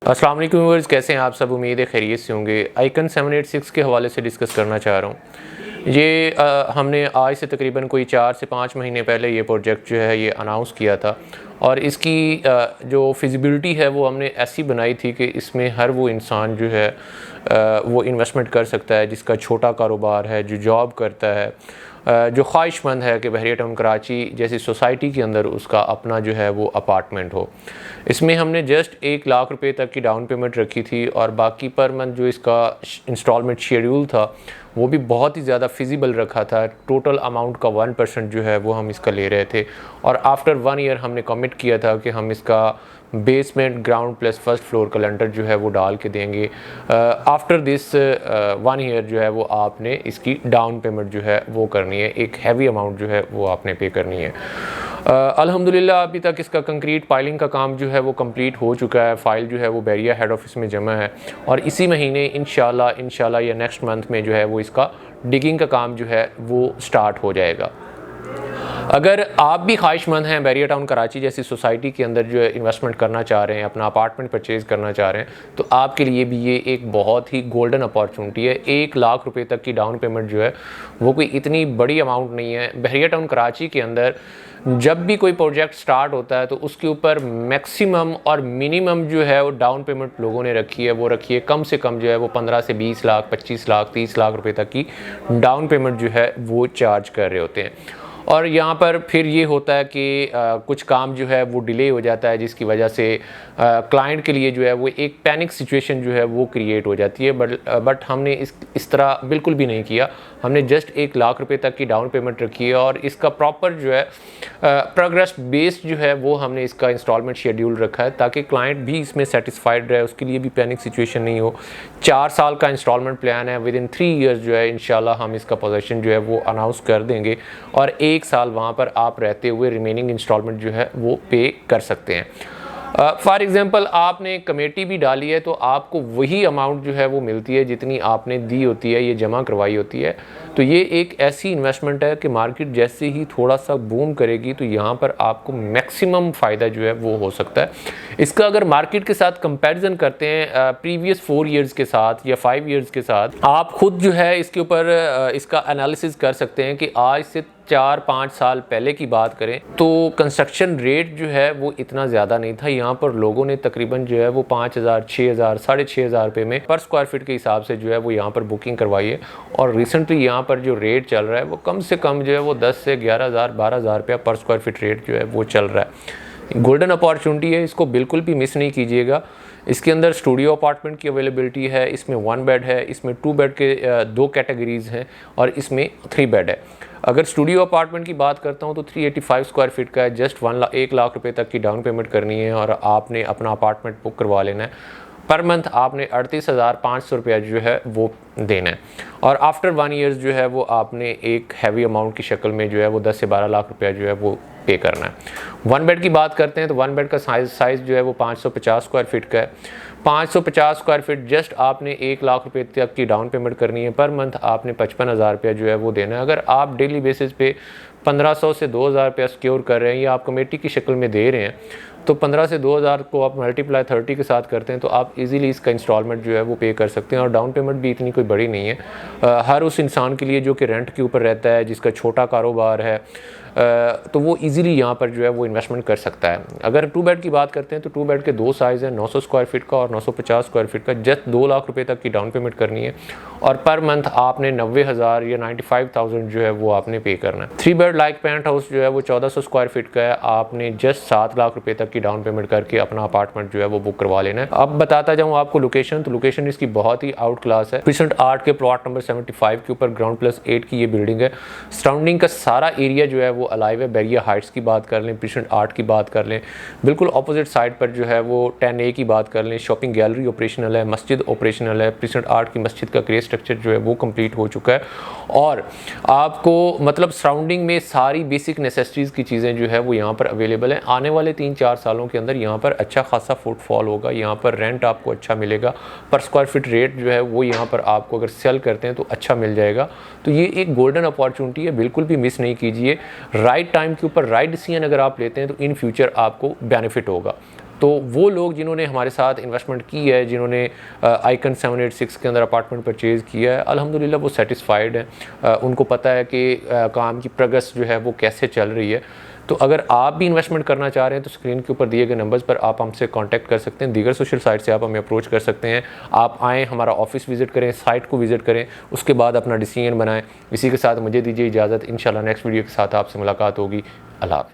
अस्सलाम वालेकुम व्यूअर्स, कैसे हैं आप सब। उम्मीद है खैरियत से होंगे। आइकन 786 के हवाले से डिस्कस करना चाह रहा हूँ। ये हमने आज से तकरीबन कोई 4 से 5 महीने पहले ये प्रोजेक्ट जो है ये अनाउंस किया था और इसकी जो फिजिबिलिटी है वो हमने ऐसी बनाई थी कि इसमें हर वो इंसान जो है वो इन्वेस्टमेंट कर सकता है जिसका छोटा कारोबार है, जो जॉब करता है, जो ख्वाहिशमंद है कि बहरिया टाउन कराची जैसी सोसाइटी के अंदर उसका अपना जो है वो अपार्टमेंट हो। इसमें हमने जस्ट 1 लाख रुपए तक की डाउन पेमेंट रखी थी और बाकी पर मंथ जो इसका इंस्टॉलमेंट शेड्यूल था वो भी बहुत ही ज़्यादा फिजिबल रखा था। टोटल अमाउंट का 1% जो है वो हम इसका ले रहे थे और आफ्टर 1 ईयर हमने कमिट किया था कि हम इसका basement, ground plus first floor का लेंटर जो है वो डाल के देंगे। आफ्टर दिस 1 ईयर जो है वो आपने इसकी डाउन पेमेंट जो है वो करनी है, एक हैवी अमाउंट जो है वो आपने पे करनी है। अल्हम्दुलिल्लाह अभी तक इसका कंक्रीट पाइलिंग का काम जो है वो कंप्लीट हो चुका है। फ़ाइल जो है वो बहरिया हेड ऑफिस में जमा है और इसी महीने इंशाल्लाह या नेक्स्ट मंथ में जो है वो इसका डिगिंग का काम जो है वो स्टार्ट हो जाएगा। अगर आप भी ख्वाहिशमंद हैं बहरिया टाउन कराची जैसी सोसाइटी के अंदर जो है इन्वेस्टमेंट करना चाह रहे हैं, अपना अपार्टमेंट परचेज़ करना चाह रहे हैं, तो आपके लिए भी ये एक बहुत ही गोल्डन अपॉर्चुनिटी है। 1 लाख रुपए तक की डाउन पेमेंट जो है वो कोई इतनी बड़ी अमाउंट नहीं है। बहरिया टाउन कराची के अंदर जब भी कोई प्रोजेक्ट स्टार्ट होता है तो उसके ऊपर मैक्सिमम और मिनिमम जो है वो डाउन पेमेंट लोगों ने रखी है, वो रखी है कम से कम जो है वो 15 से 20 लाख, 25 लाख, 30 लाख रुपए तक की डाउन पेमेंट जो है वो चार्ज कर रहे होते हैं। और यहाँ पर फिर ये होता है कि कुछ काम जो है वो डिले हो जाता है जिसकी वजह से क्लाइंट के लिए जो है वो एक पैनिक सिचुएशन जो है वो क्रिएट हो जाती है। बट हमने इस तरह बिल्कुल भी नहीं किया। हमने जस्ट 1 लाख रुपए तक की डाउन पेमेंट रखी है और इसका प्रॉपर जो है प्रोग्रेस बेस्ड जो है वो हमने इसका इंस्टॉलमेंट शेड्यूल रखा है ताकि क्लाइंट भी इसमें सेटिस्फाइड रहे, उसके लिए भी पैनिक सिचुएशन नहीं हो। 4 साल का इंस्टॉलमेंट प्लान है। विद इन 3 ईयर्स जो है इंशाल्लाह हम इसका पोजीशन जो है वो अनाउंस कर देंगे और 1 साल वहाँ पर आप रहते हुए रिमेनिंग इंस्टॉलमेंट जो है वो पे कर सकते हैं। फॉर एग्ज़ाम्पल आपने कमेटी भी डाली है तो आपको वही अमाउंट जो है वो मिलती है जितनी आपने दी होती है, ये जमा करवाई होती है। तो ये एक ऐसी इन्वेस्टमेंट है कि मार्केट जैसे ही थोड़ा सा बूम करेगी तो यहाँ पर आपको मैक्सिमम फ़ायदा जो है वो हो सकता है। इसका अगर मार्केट के साथ कंपैरिजन करते हैं प्रीवियस 4 ईयर्स के साथ या 5 ईयर्स के साथ, आप खुद जो है इसके ऊपर इसका एनालिसिस कर सकते हैं कि आज से 4-5 साल पहले की बात करें तो कंस्ट्रक्शन रेट जो है वो इतना ज़्यादा नहीं था। यहाँ पर लोगों ने तकरीबन जो है वो 5,000, 6,000, 6,500 रुपये में पर स्क्वायर फीट के हिसाब से जो है वो यहाँ पर बुकिंग करवाई है और रिसेंटली यहाँ पर जो रेट चल रहा है वो कम से कम जो है वो 10 से 11,000, 12,000 रुपया पर स्क्वायर फीट रेट जो है वो चल रहा है। गोल्डन अपॉर्चुनिटी है, इसको बिल्कुल भी मिस नहीं कीजिएगा। इसके अंदर स्टूडियो अपार्टमेंट की अवेलेबिलिटी है, इसमें 1 बेड है, इसमें 2 बेड के 2 कैटेगरीज़ हैं और इसमें 3 बेड है। अगर स्टूडियो अपार्टमेंट की बात करता हूँ तो 385 स्क्वायर फीट का है। जस्ट 1 लाख रुपए तक की डाउन पेमेंट करनी है और आपने अपना अपार्टमेंट बुक करवा लेना है। पर मंथ आपने 38,500 रुपया जो है वो देना है और आफ्टर 1 ईयर्स जो है वो आपने एक हैवी अमाउंट की शक्ल में जो है वो 10 से 12 लाख रुपया जो है वो पे करना है। 1 बेड की बात करते हैं तो 1 बेड का साइज़ जो है वो 550 स्क्वायर फीट का है। 550 स्क्वायर फीट जस्ट आपने 1 लाख रुपए तक की डाउन पेमेंट करनी है। पर मंथ आपने 55,000 रुपया जो है वो देना है। अगर आप डेली बेसिस पे 1500 से 2,000 रुपया सिक्योर कर रहे हैं या आप कमेटी की शक्ल में दे रहे हैं तो 15 से 2,000 को आप मल्टीप्लाई 30 के साथ करते हैं तो आप इजीली इसका इंस्टॉलमेंट जो है वो पे कर सकते हैं और डाउन पेमेंट भी इतनी कोई बड़ी नहीं है। हर उस इंसान के लिए जो कि रेंट के ऊपर रहता है, जिसका छोटा कारोबार है, तो वो इजीली यहाँ पर जो है वो इन्वेस्टमेंट कर सकता है। अगर 2 बेड की बात करते हैं तो 2 बेड के 2 साइज़ हैं, 900 स्क्वायर फीट का और 950 स्क्वायर फीट का। जस्ट 2 लाख रुपए तक की डाउन पेमेंट करनी है और पर मंथ आपने 90,000 या 95,000 जो है वो आपने पे करना है। 3 बेड लाइक पेंट हाउस जो है वो 1400 स्क्वायर फीट का है। आपने जस्ट 7 लाख रुपए तक की डाउन पेमेंट करके अपना अपार्टमेंट जो है वो बुक करवा लेना है। अब बताता जाऊँ आपको लोकेशन, तो लोकेशन इसकी बहुत ही आउट क्लास है। प्रीसेंट 8 के प्लॉट नंबर 75 के ऊपर ग्राउंड प्लस 8 की ये बिल्डिंग है। सराउंडिंग का सारा एरिया जो है वो अलाइव है। बहरिया हाइट्स की बात कर लें, प्रीसेंट 8 की बात कर लें, बिल्कुल अपोजिट साइड पर जो है वो 10A की बात कर लें, शॉपिंग गैलरी ऑपरेशनल है, मस्जिद ऑपरेशनल है। प्रीसेंट 8 की मस्जिद का ग्रे स्ट्रक्चर जो है वो कंप्लीट हो चुका है और आपको मतलब सराउंडिंग में सारी बेसिक नेसेसिटीज़ की चीज़ें जो है वो यहाँ पर अवेलेबल हैं। आने वाले 3-4 सालों के अंदर यहाँ पर अच्छा खासा फुटफॉल होगा, यहाँ पर रेंट आपको अच्छा मिलेगा, पर स्क्वायर फीट रेट जो है वो यहाँ पर आपको अगर सेल करते हैं तो अच्छा मिल जाएगा। तो ये एक गोल्डन अपॉर्चुनिटी है, बिल्कुल भी मिस नहीं कीजिए। राइट टाइम के ऊपर राइट डिसीजन अगर आप लेते हैं तो इन फ्यूचर आपको बेनिफिट होगा। तो वो लोग जिन्होंने हमारे साथ इन्वेस्टमेंट की है, जिन्होंने आइकन 786 के अंदर अपार्टमेंट परचेज़ किया है, अल्हम्दुलिल्लाह वो सेटिस्फाइड है। उनको पता है कि काम की प्रोग्रेस जो है वो कैसे चल रही है। तो अगर आप भी इन्वेस्टमेंट करना चाह रहे हैं तो स्क्रीन के ऊपर दिए गए नंबर्स पर आप हमसे कांटेक्ट कर सकते हैं। दीगर सोशल साइट से आप हमें अप्रोच कर सकते हैं। आप आएँ, हमारा ऑफिस विज़िट करें, साइट को विज़िट करें, उसके बाद अपना डिसीजन बनाएं। इसी के साथ मुझे दीजिए इजाज़त। इंशाल्लाह नेक्स्ट वीडियो के साथ आपसे मुलाकात होगी। अल्लाह हाफ़िज़।